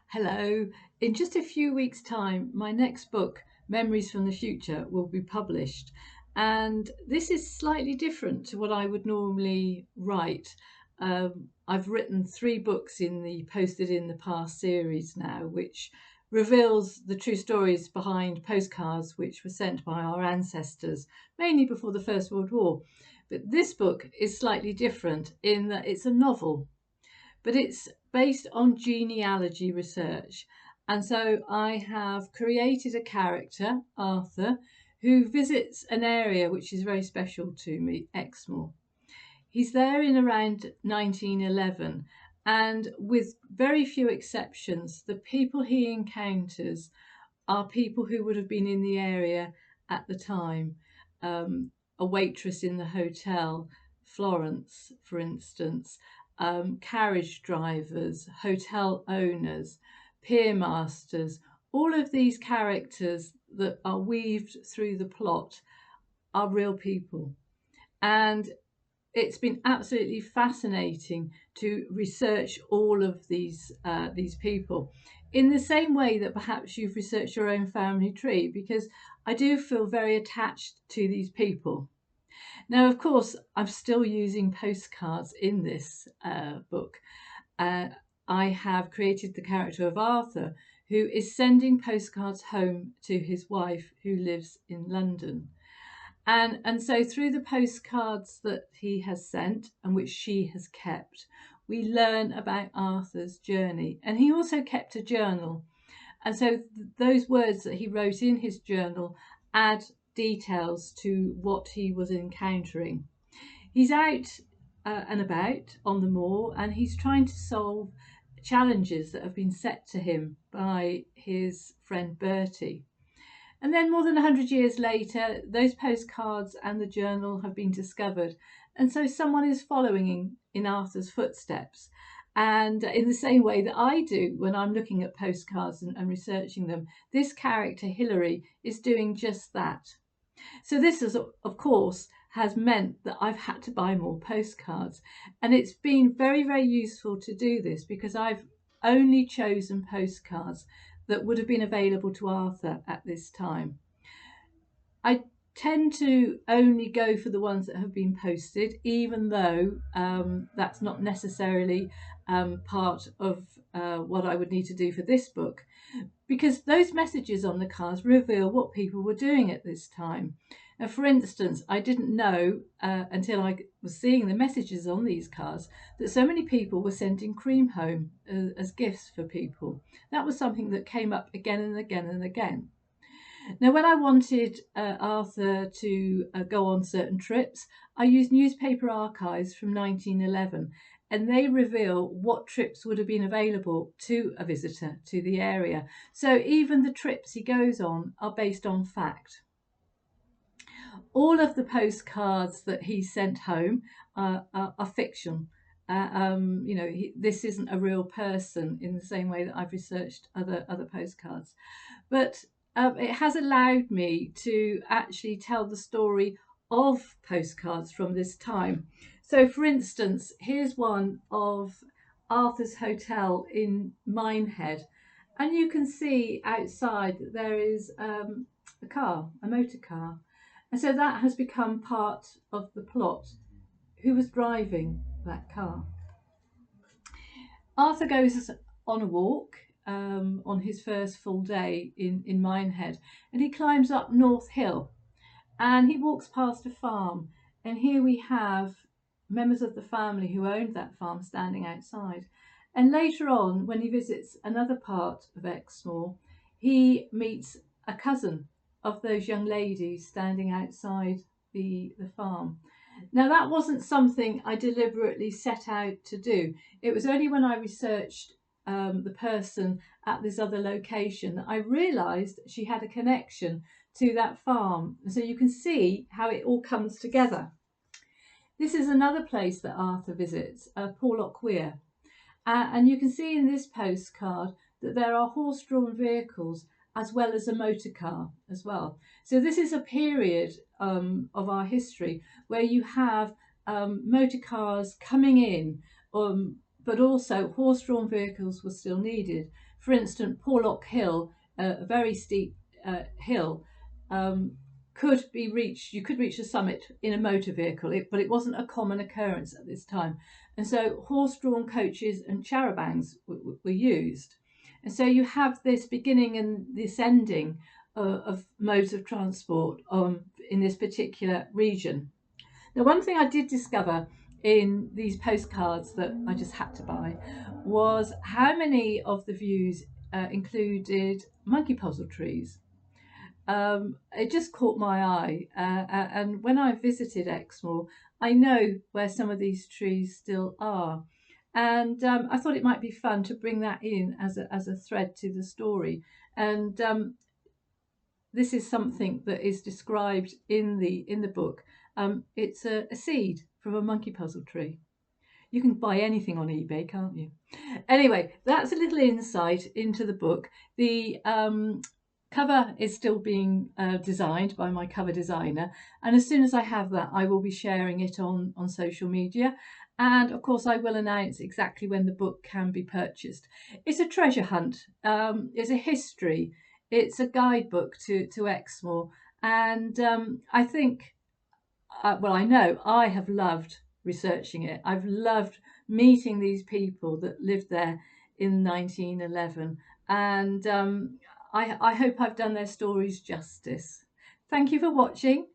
Hello. In just a few weeks' time, my next book, Memories from the Future, will be published. And this is slightly different to what I would normally write. I've written three books in the Posted in the Past series now, which reveals the true stories behind postcards which were sent by our ancestors, mainly before the First World War. But this book is slightly different in that it's a novel, but it's based on genealogy research. And so I have created a character, Arthur, who visits an area which is very special to me, Exmoor. He's there in around 1911, and with very few exceptions, the people he encounters are people who would have been in the area at the time. A waitress in the hotel, Florence, for instance, carriage drivers, hotel owners, pier masters, all of these characters that are weaved through the plot are real people. And it's been absolutely fascinating to research all of these people in the same way that perhaps you've researched your own family tree, because I do feel very attached to these people. Now, of course, I'm still using postcards in this book. Uh, I have created the character of Arthur, who is sending postcards home to his wife who lives in London. And so through the postcards that he has sent and which she has kept, we learn about Arthur's journey. And he also kept a journal. And so those words that he wrote in his journal add details to what he was encountering. He's out and about on the moor, and he's trying to solve challenges that have been set to him by his friend Bertie. And then, more than 100 years later, those postcards and the journal have been discovered. And so, someone is following in Arthur's footsteps. And in the same way that I do when I'm looking at postcards and researching them, this character, Hilary, is doing just that. So, this is, of course, has meant that I've had to buy more postcards. And it's been very, very useful to do this because I've only chosen postcards that would have been available to Arthur at this time. I tend to only go for the ones that have been posted, even though that's not necessarily part of what I would need to do for this book, because those messages on the cards reveal what people were doing at this time. Now, for instance, I didn't know until I was seeing the messages on these cards that so many people were sending cream home as gifts for people. That was something that came up again and again and again. Now, when I wanted Arthur to go on certain trips, I used newspaper archives from 1911, and they reveal what trips would have been available to a visitor to the area. So even the trips he goes on are based on fact. All of the postcards that he sent home are fiction. This isn't a real person in the same way that I've researched other postcards, but it has allowed me to actually tell the story of postcards from this time. So, for instance, here's one of Arthur's Hotel in Minehead, and you can see outside that there is a motor car. And so that has become part of the plot. Who was driving that car? Arthur goes on a walk on his first full day in Minehead, and he climbs up North Hill and he walks past a farm. And here we have members of the family who owned that farm standing outside. And later on, when he visits another part of Exmoor, he meets a cousin of those young ladies standing outside the farm. Now, that wasn't something I deliberately set out to do. It was only when I researched the person at this other location that I realised she had a connection to that farm. So you can see how it all comes together. This is another place that Arthur visits, Porlock Weir. And you can see in this postcard that there are horse-drawn vehicles as well as a motor car as well. So this is a period of our history where you have motor cars coming in, but also horse-drawn vehicles were still needed. For instance, Porlock Hill, a very steep hill, could be reached. You could reach the summit in a motor vehicle, but it wasn't a common occurrence at this time. And so horse-drawn coaches and charabancs were used. And so you have this beginning and this ending of modes of transport in this particular region. Now, one thing I did discover in these postcards that I just had to buy was how many of the views included monkey puzzle trees. It just caught my eye, and when I visited Exmoor, I know where some of these trees still are, and I thought it might be fun to bring that in as a thread to the story. And this is something that is described in the book. It's a seed from a monkey puzzle tree. You can buy anything on eBay, can't you? Anyway, that's a little insight into the book. The cover is still being designed by my cover designer, and as soon as I have that, I will be sharing it on social media. And of course, I will announce exactly when the book can be purchased. It's a treasure hunt. It's a history. It's a guidebook to Exmoor, and I think, well, I know I have loved researching it. I've loved meeting these people that lived there in 1911, and I hope I've done their stories justice. Thank you for watching.